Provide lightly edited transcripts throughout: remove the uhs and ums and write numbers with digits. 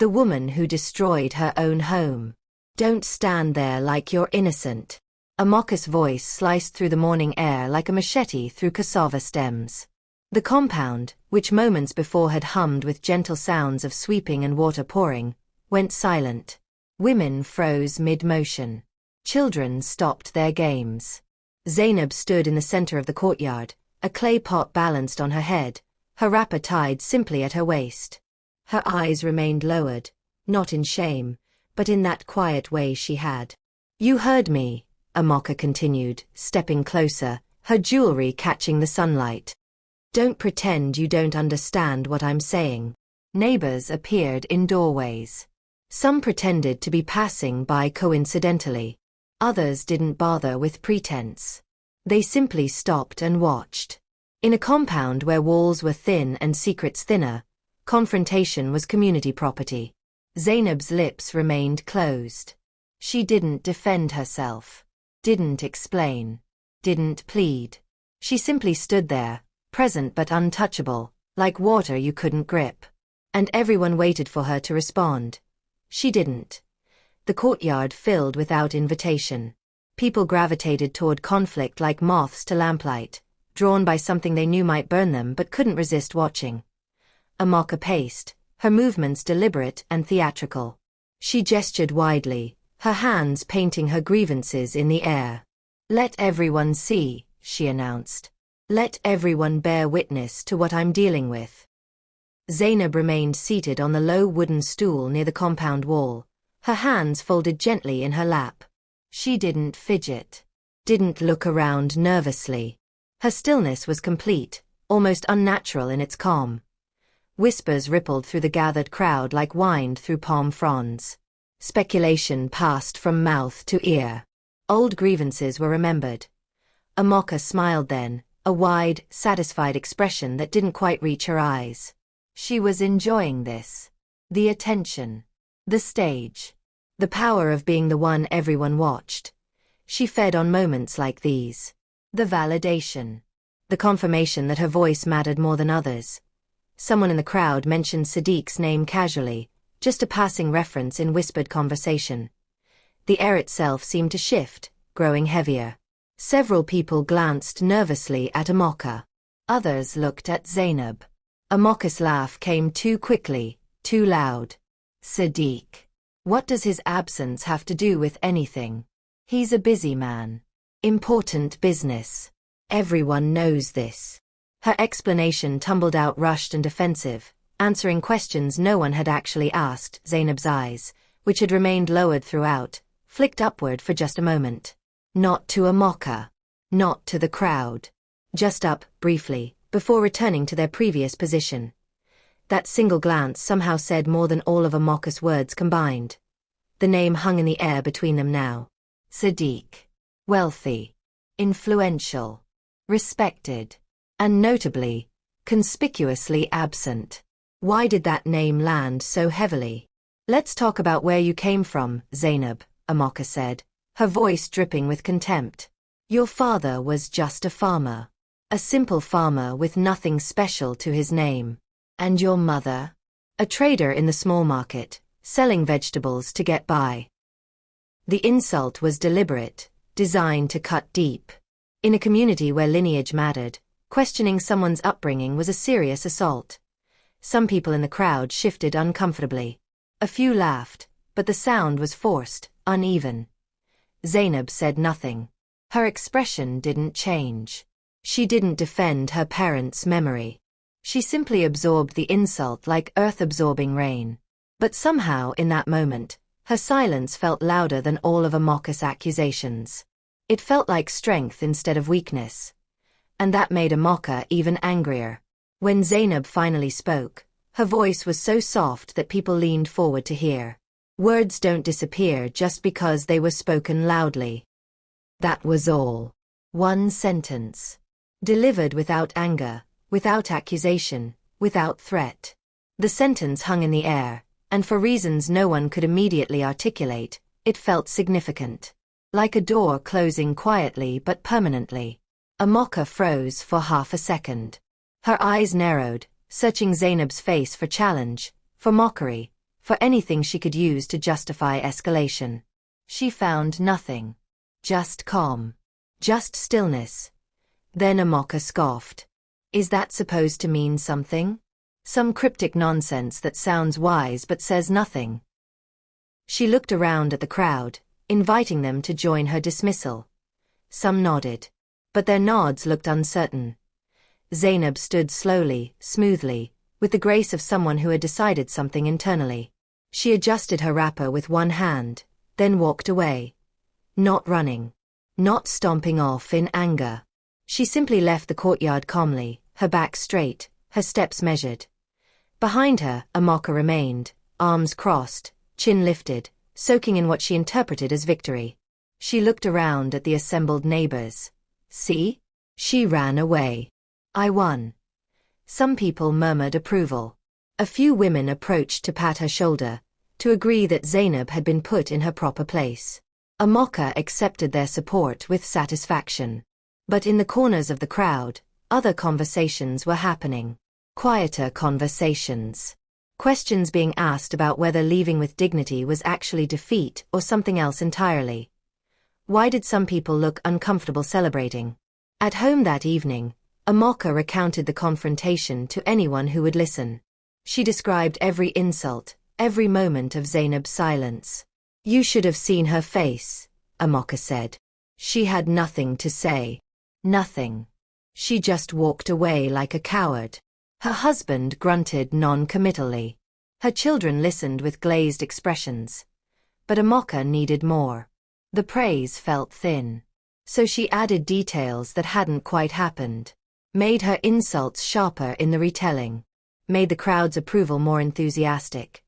The woman who destroyed her own home. Don't stand there like you're innocent. Amaka's voice sliced through the morning air like a machete through cassava stems. The compound, which moments before had hummed with gentle sounds of sweeping and water pouring, went silent. Women froze mid-motion. Children stopped their games. Zainab stood in the center of the courtyard, a clay pot balanced on her head, her wrapper tied simply at her waist. Her eyes remained lowered, not in shame, but in that quiet way she had. "You heard me," Amaka continued, stepping closer, her jewelry catching the sunlight. "Don't pretend you don't understand what I'm saying." Neighbors appeared in doorways. Some pretended to be passing by coincidentally. Others didn't bother with pretense. They simply stopped and watched. In a compound where walls were thin and secrets thinner, confrontation was community property. Zainab's lips remained closed. She didn't defend herself, didn't explain, didn't plead. She simply stood there, present but untouchable, like water you couldn't grip. And everyone waited for her to respond. She didn't. The courtyard filled without invitation. People gravitated toward conflict like moths to lamplight, drawn by something they knew might burn them but couldn't resist watching. Amaka paced, her movements deliberate and theatrical. She gestured widely, her hands painting her grievances in the air. "Let everyone see," she announced. "Let everyone bear witness to what I'm dealing with." Zainab remained seated on the low wooden stool near the compound wall, her hands folded gently in her lap. She didn't fidget, didn't look around nervously. Her stillness was complete, almost unnatural in its calm. Whispers rippled through the gathered crowd like wind through palm fronds. Speculation passed from mouth to ear. Old grievances were remembered. Amaka smiled then, a wide, satisfied expression that didn't quite reach her eyes. She was enjoying this. The attention. The stage. The power of being the one everyone watched. She fed on moments like these. The validation. The confirmation that her voice mattered more than others. Someone in the crowd mentioned Sadiq's name casually, just a passing reference in whispered conversation. The air itself seemed to shift, growing heavier. Several people glanced nervously at Amaka. Others looked at Zainab. Amaka's laugh came too quickly, too loud. "Sadiq. What does his absence have to do with anything? He's a busy man. Important business. Everyone knows this." Her explanation tumbled out rushed and defensive, answering questions no one had actually asked. Zainab's eyes, which had remained lowered throughout, flicked upward for just a moment. Not to Amaka. Not to the crowd. Just up, briefly, before returning to their previous position. That single glance somehow said more than all of Amaka's words combined. The name hung in the air between them now. Sadiq. Wealthy. Influential. Respected. And notably, conspicuously absent. Why did that name land so heavily? "Let's talk about where you came from, Zainab," Amaka said, her voice dripping with contempt. "Your father was just a farmer. A simple farmer with nothing special to his name. And your mother? A trader in the small market, selling vegetables to get by." The insult was deliberate, designed to cut deep. In a community where lineage mattered, questioning someone's upbringing was a serious assault. Some people in the crowd shifted uncomfortably. A few laughed, but the sound was forced, uneven. Zainab said nothing. Her expression didn't change. She didn't defend her parents' memory. She simply absorbed the insult like earth-absorbing rain. But somehow in that moment, her silence felt louder than all of Amaka's accusations. It felt like strength instead of weakness. And that made Amaka even angrier. When Zainab finally spoke, her voice was so soft that people leaned forward to hear. Words don't disappear just because they were spoken loudly. That was all. One sentence. Delivered without anger, without accusation, without threat. The sentence hung in the air, and for reasons no one could immediately articulate, it felt significant. Like a door closing quietly but permanently. Amaka froze for half a second. Her eyes narrowed, searching Zainab's face for challenge, for mockery, for anything she could use to justify escalation. She found nothing. Just calm. Just stillness. Then Amaka scoffed. Is that supposed to mean something? Some cryptic nonsense that sounds wise but says nothing. She looked around at the crowd, inviting them to join her dismissal. Some nodded. But their nods looked uncertain. Zainab stood slowly, smoothly, with the grace of someone who had decided something internally. She adjusted her wrapper with one hand, then walked away. Not running. Not stomping off in anger. She simply left the courtyard calmly, her back straight, her steps measured. Behind her, Amaka remained, arms crossed, chin lifted, soaking in what she interpreted as victory. She looked around at the assembled neighbors. See? She ran away. I won. Some people murmured approval. A few women approached to pat her shoulder, to agree that Zainab had been put in her proper place. Amaka accepted their support with satisfaction. But in the corners of the crowd, other conversations were happening. Quieter conversations. Questions being asked about whether leaving with dignity was actually defeat or something else entirely. Why did some people look uncomfortable celebrating? At home that evening, Amaka recounted the confrontation to anyone who would listen. She described every insult, every moment of Zainab's silence. You should have seen her face, Amaka said. She had nothing to say. Nothing. She just walked away like a coward. Her husband grunted non-committally. Her children listened with glazed expressions. But Amaka needed more. The praise felt thin. So she added details that hadn't quite happened. Made her insults sharper in the retelling. Made the crowd's approval more enthusiastic.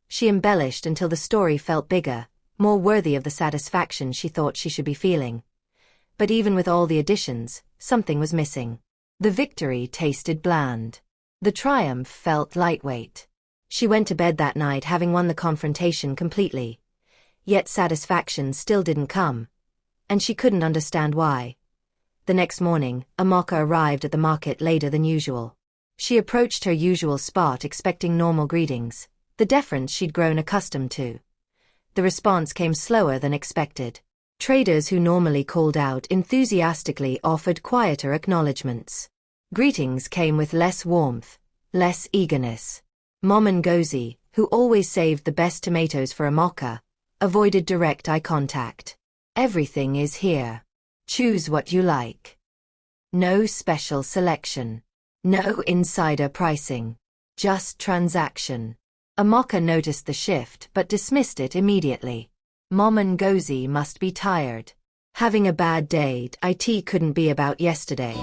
She embellished until the story felt bigger, more worthy of the satisfaction she thought she should be feeling. But even with all the additions, something was missing. The victory tasted bland. The triumph felt lightweight. She went to bed that night having won the confrontation completely. Yet satisfaction still didn't come. And she couldn't understand why. The next morning, Amaka arrived at the market later than usual. She approached her usual spot expecting normal greetings, the deference she'd grown accustomed to. The response came slower than expected. Traders who normally called out enthusiastically offered quieter acknowledgments. Greetings came with less warmth, less eagerness. Mom and Gozi, who always saved the best tomatoes for Amaka, avoided direct eye contact. Everything is here. Choose what you like. No special selection. No insider pricing. Just transaction. Amaka noticed the shift but dismissed it immediately. Mom and Gozi must be tired. Having a bad day, it couldn't be about yesterday.